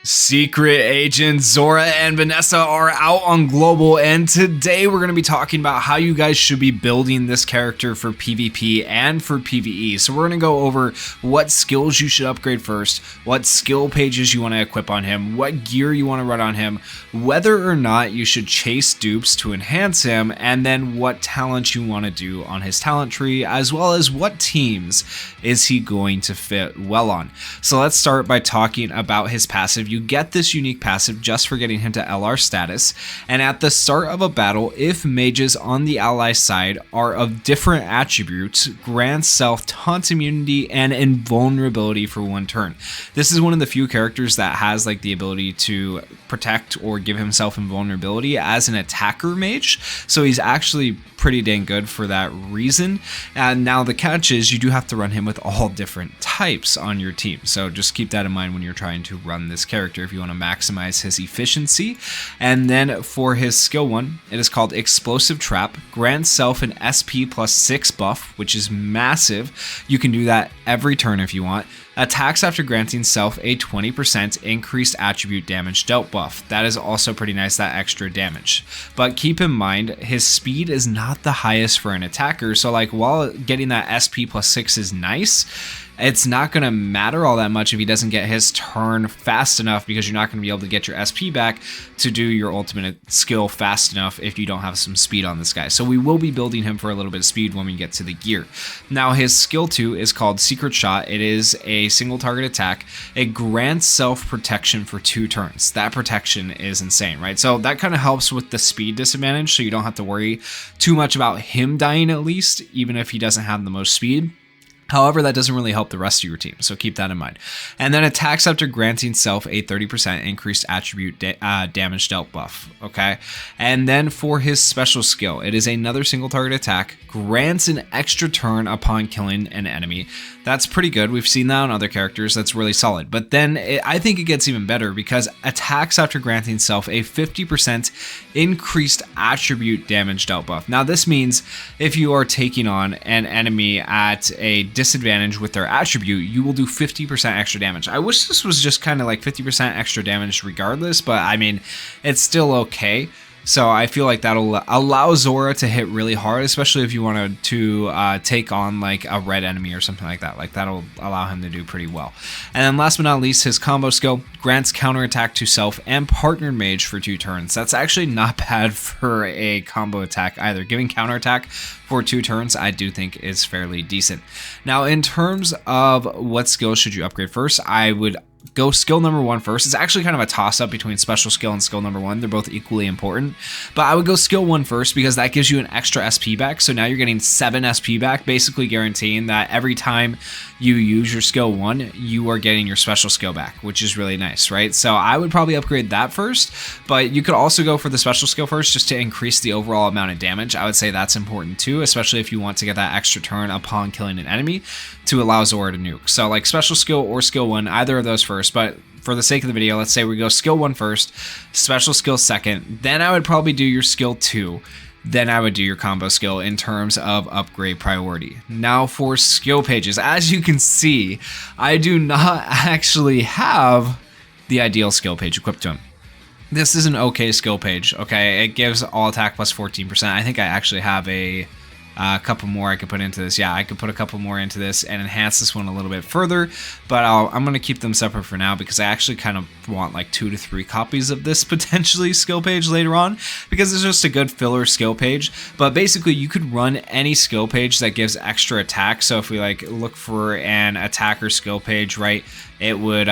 Secret Agent Zora and Vanessa are out on Global, and today we're going to be talking about how you guys should be building this character for PvP and for PvE. So we're going to go over what skills you should upgrade first, what skill pages you want to equip on him, what gear you want to run on him, whether or not you should chase dupes to enhance him, and then what talents you want to do on his talent tree, as well as what teams is he going to fit well on. So let's start by talking about his passive. You get this unique passive just for getting him to LR status, and at the start of a battle, if mages on the ally side are of different attributes, grants self taunt immunity and invulnerability for 1 turn. This is one of the few characters that has like the ability to protect or give himself invulnerability as an attacker mage, so he's actually pretty dang good for that reason. And now the catch is you do have to run him with all different types on your team, so just keep that in mind when you're trying to run this character if you want to maximize his efficiency. And then for his skill 1, it is called Explosive Trap, grants self an SP plus 6 buff, which is massive. You can do that every turn if you want. Attacks after granting self a 20% increased attribute damage dealt buff. That is also pretty nice, that extra damage. But keep in mind, his speed is not the highest for an attacker, so like while getting that SP plus 6 is nice, it's not going to matter all that much if he doesn't get his turn fast enough, because you're not going to be able to get your SP back to do your ultimate skill fast enough if you don't have some speed on this guy. So we will be building him for a little bit of speed when we get to the gear. Now his skill 2 is called Secret Shot. It is a single target attack. It grants self protection for 2 turns. That protection is insane, right? So that kind of helps with the speed disadvantage, so you don't have to worry too much about him dying, at least, even if he doesn't have the most speed. However, that doesn't really help the rest of your team, so keep that in mind. And then attacks after granting self a 30% increased attribute damage dealt buff, okay? And then for his special skill, it is another single target attack, grants an extra turn upon killing an enemy. That's pretty good. We've seen that on other characters. That's really solid. But then I think it gets even better, because attacks after granting self a 50% increased attribute damage dealt buff. Now this means if you are taking on an enemy at a disadvantage with their attribute, you will do 50% extra damage. I wish this was just kind of like 50% extra damage regardless, but I mean, it's still okay. So I feel like that'll allow Zora to hit really hard, especially if you wanted to take on like a red enemy or something like that. Like that'll allow him to do pretty well. And then last but not least, his combo skill grants counterattack to self and partner mage for 2 turns. That's actually not bad for a combo attack either. Giving counterattack for 2 turns, I do think is fairly decent. Now, in terms of what skills should you upgrade first, I would go skill number 1 first. It's actually kind of a toss-up between special skill and skill number 1. They're both equally important, but I would go skill 1 first, because that gives you an extra SP back. So now you're getting 7 SP back, basically guaranteeing that every time you use your skill 1, you are getting your special skill back, which is really nice, right? So I would probably upgrade that first, but you could also go for the special skill first just to increase the overall amount of damage. I would say that's important too, especially if you want to get that extra turn upon killing an enemy to allow Zora to nuke. So like special skill or skill 1, either of those first, but for the sake of the video, let's say we go skill 1 first, special skill second, then I would probably do your skill 2, then I would do your combo skill in terms of upgrade priority. Now for skill pages, as you can see, I do not actually have the ideal skill page equipped to him. This is an okay skill page, okay? It gives all attack plus 14%. I think I actually have a couple more I could put into this. Yeah, I could put a couple more into this and enhance this one a little bit further, but I'm going to keep them separate for now, because I actually kind of want like 2 to 3 copies of this potentially skill page later on, because it's just a good filler skill page. But basically you could run any skill page that gives extra attack. So if we like look for an attacker skill page, right, it would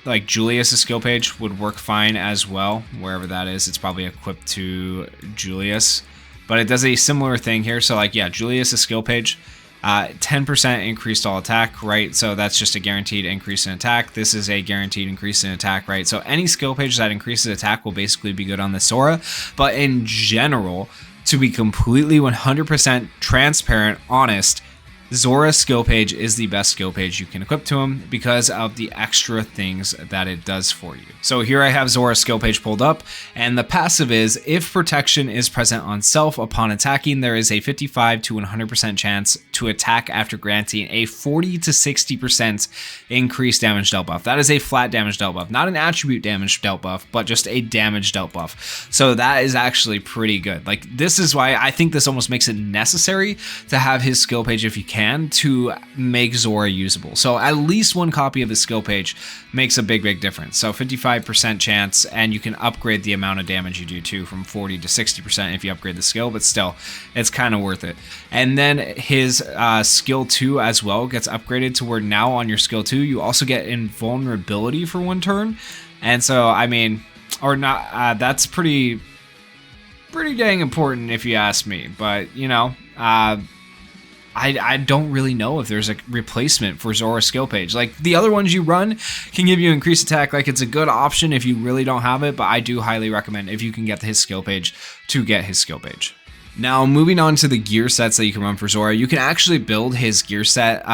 like Julius' skill page would work fine as well. Wherever that is, it's probably equipped to Julius. But it does a similar thing here. So like, yeah, Julius' skill page, 10% increased all attack, right? So that's just a guaranteed increase in attack. This is a guaranteed increase in attack, right? So any skill page that increases attack will basically be good on the Zora. But in general, to be completely 100% transparent, honest, Zora's skill page is the best skill page you can equip to him because of the extra things that it does for you. So here I have Zora's skill page pulled up, and the passive is, if protection is present on self upon attacking, there is a 55 to 100% chance to attack after granting a 40 to 60% increased damage dealt buff. That is a flat damage dealt buff, not an attribute damage dealt buff, but just a damage dealt buff. So that is actually pretty good. Like, this is why I think this almost makes it necessary to have his skill page if you can, to make Zora usable. So at least one copy of his skill page makes a big difference. So 55% chance, and you can upgrade the amount of damage you do too from 40 to 60% if you upgrade the skill, but still, it's kind of worth it. And then his skill 2 as well gets upgraded to where now on your skill 2 you also get invulnerability for 1 turn. And so, I mean, or not, that's pretty dang important if you ask me. But, you know, I don't really know if there's a replacement for Zora's skill page. Like, the other ones you run can give you increased attack. Like, it's a good option if you really don't have it, but I do highly recommend, if you can get his skill page, to get his skill page. Now, moving on to the gear sets that you can run for Zora, you can actually build his gear set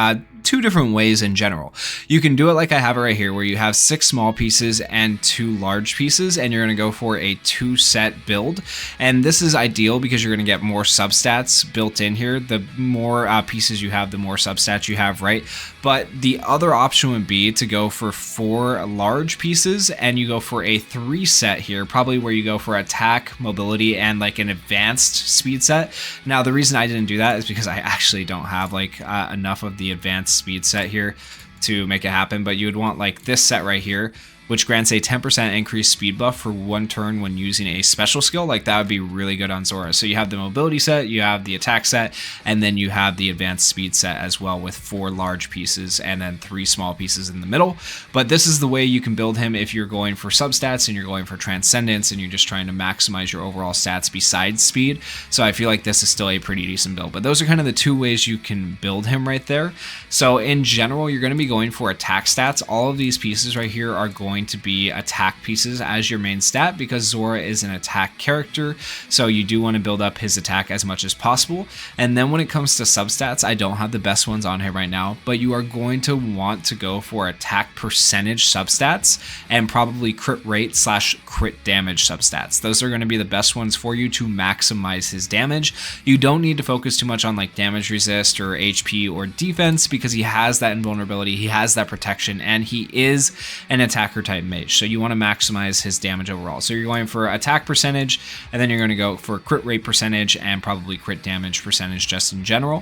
2 different ways in general. You can do it like I have it right here, where you have 6 small pieces and 2 large pieces, and you're going to go for a 2-set build. And this is ideal because you're going to get more substats built in here. The more pieces you have, the more substats you have, right? But the other option would be to go for 4 large pieces, and you go for a 3-set here, probably where you go for attack, mobility, and like an advanced speed set. Now, the reason I didn't do that is because I actually don't have like enough of the advanced speed set here to make it happen, but you would want like this set right here, which grants a 10% increased speed buff for 1 turn when using a special skill. Like, that would be really good on Zora. So you have the mobility set, you have the attack set, and then you have the advanced speed set as well, with 4 large pieces and then 3 small pieces in the middle. But this is the way you can build him if you're going for substats and you're going for transcendence and you're just trying to maximize your overall stats besides speed. So I feel like this is still a pretty decent build. But those are kind of the 2 ways you can build him right there. So in general, you're going to be going for attack stats. All of these pieces right here are going to be attack pieces as your main stat, because Zora is an attack character, so you do want to build up his attack as much as possible. And then when it comes to substats, I don't have the best ones on here right now, but you are going to want to go for attack percentage substats and probably crit rate / crit damage substats. Those are going to be the best ones for you to maximize his damage. You don't need to focus too much on like damage resist or HP or defense, because he has that invulnerability, he has that protection, and he is an attacker type mage. So you want to maximize his damage overall. So you're going for attack percentage, and then you're going to go for crit rate percentage and probably crit damage percentage just in general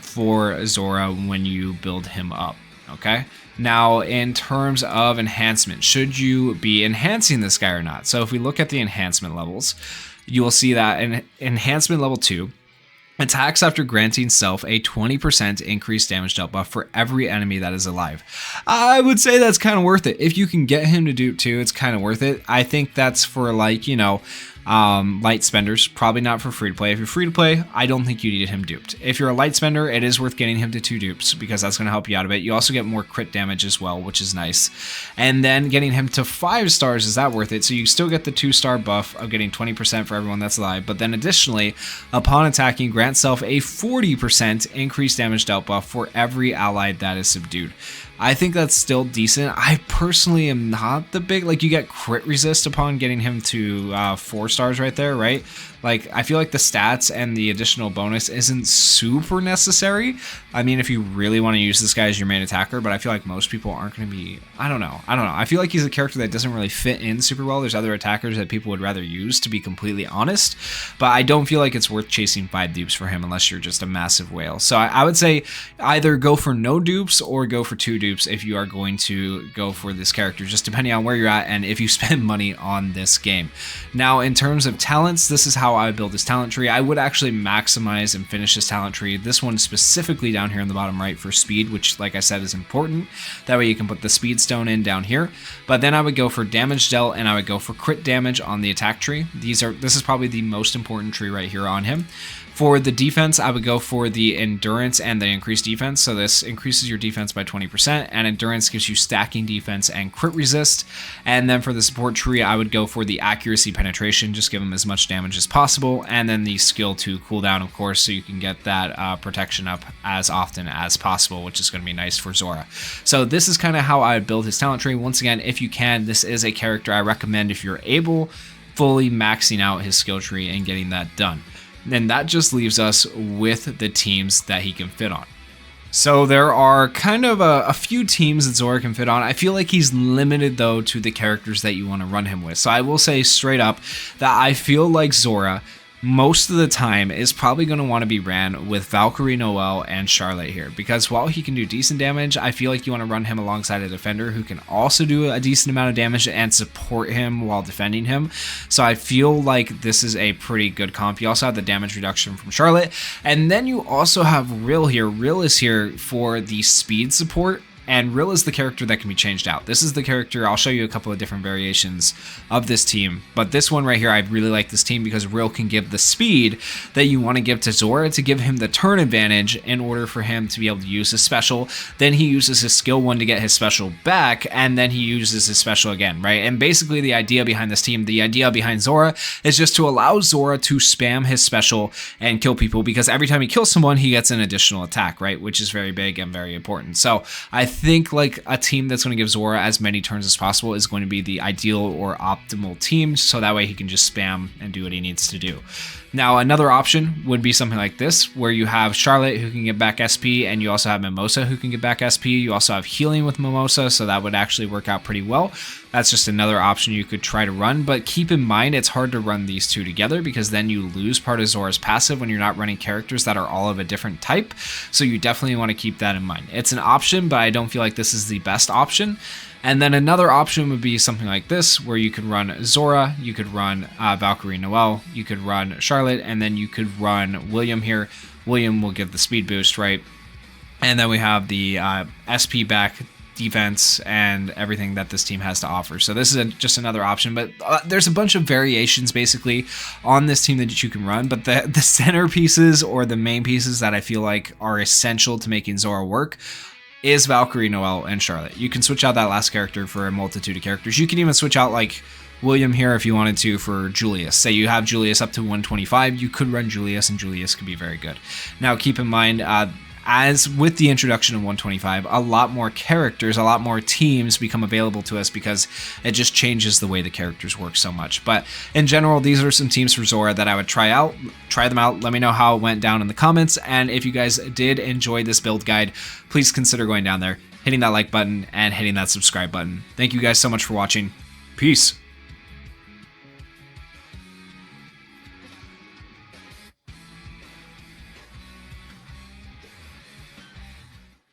for Zora when you build him up. Okay. Now, in terms of enhancement, should you be enhancing this guy or not? So if we look at the enhancement levels, you will see that in enhancement level 2, attacks after granting self a 20% increased damage dealt buff for every enemy that is alive. I would say that's kind of worth it. If you can get him to dupe 2, it's kind of worth it. I think that's for, like, you know, light spenders, probably not for free to play. If you're free to play, I don't think you need him duped. If you're a light spender, it is worth getting him to 2 dupes, because that's going to help you out a bit. You also get more crit damage as well, which is nice. And then getting him to 5 stars, is that worth it? So you still get the 2-star buff of getting 20% for everyone that's alive, but then additionally, upon attacking, grant self a 40% increased damage dealt buff for every allied that is subdued. I think that's still decent. I personally am not the big, like, you get crit resist upon getting him to 4 stars right there, right? Like, I feel like the stats and the additional bonus isn't super necessary. I mean, if you really want to use this guy as your main attacker, but I feel like most people aren't going to be, I don't know. I feel like he's a character that doesn't really fit in super well. There's other attackers that people would rather use, to be completely honest, but I don't feel like it's worth chasing 5 dupes for him unless you're just a massive whale. So I would say either go for no dupes or go for 2 dupes if you are going to go for this character, just depending on where you're at and if you spend money on this game. Now, in terms of talents, this is how I would build his talent tree. I would actually maximize and finish his talent tree. This one specifically down here in the bottom right for speed, which, like I said, is important. That way you can put the speed stone in down here. But then I would go for damage dealt, and I would go for crit damage on the attack tree. This is probably the most important tree right here on him. For the defense, I would go for the endurance and the increased defense. So this increases your defense by 20%, and endurance gives you stacking defense and crit resist. And then for the support tree, I would go for the accuracy penetration, just give him as much damage as possible, and then the skill 2 cooldown, of course, so you can get that protection up as often as possible, which is going to be nice for Zora. So this is kind of how I would build his talent tree. Once again, if you can, this is a character I recommend if you're able, fully maxing out his skill tree and getting that done. Then that just leaves us with the teams that he can fit on. So there are kind of a few teams that Zora can fit on. I feel like he's limited though to the characters that you want to run him with. So I will say straight up that I feel like Zora most of the time is probably going to want to be ran with Valkyrie, Noelle, and Charlotte here, because while he can do decent damage, I feel like you want to run him alongside a defender who can also do a decent amount of damage and support him while defending him. So I feel like this is a pretty good comp. You also have the damage reduction from Charlotte, and then you also have Rill here. Rill is here for the speed support. And Rill is the character that can be changed out. This is the character, I'll show you a couple of different variations of this team, but this one right here, I really like this team because Rill can give the speed that you want to give to Zora to give him the turn advantage in order for him to be able to use his special. Then he uses his skill 1 to get his special back, and then he uses his special again, right? And basically the idea behind this team, the idea behind Zora is just to allow Zora to spam his special and kill people, because every time he kills someone, he gets an additional attack, right? Which is very big and very important. So I think like a team that's going to give Zora as many turns as possible is going to be the ideal or optimal team, so that way he can just spam and do what he needs to do. Now another option would be something like this, where you have Charlotte who can get back SP, and you also have Mimosa who can get back SP. You also have healing with Mimosa, so that would actually work out pretty well. That's just another option you could try to run, but keep in mind it's hard to run these two together, because then you lose part of Zora's passive when you're not running characters that are all of a different type. So you definitely want to keep that in mind. It's an option, but I don't feel like this is the best option. And then another option would be something like this, where you could run Zora, you could run Valkyrie, Noelle, you could run Charlotte, and then you could run William here. William will give the speed boost, right? And then we have the SP back, defense, and everything that this team has to offer. So this is just another option, but there's a bunch of variations basically on this team that you can run, but the centerpieces or the main pieces that I feel like are essential to making Zora work is Valkyrie, Noelle, and Charlotte. You can switch out that last character for a multitude of characters. You can even switch out like William here if you wanted to for Julius. Say you have Julius up to 125, you could run Julius, and Julius could be very good. Now keep in mind, as with the introduction of 125, a lot more characters, a lot more teams become available to us, because it just changes the way the characters work so much. But in general, these are some teams for Zora that I would try them out. Let me know how it went down in the comments. And if you guys did enjoy this build guide, please consider going down there, hitting that like button, and hitting that subscribe button. Thank you guys so much for watching. Peace.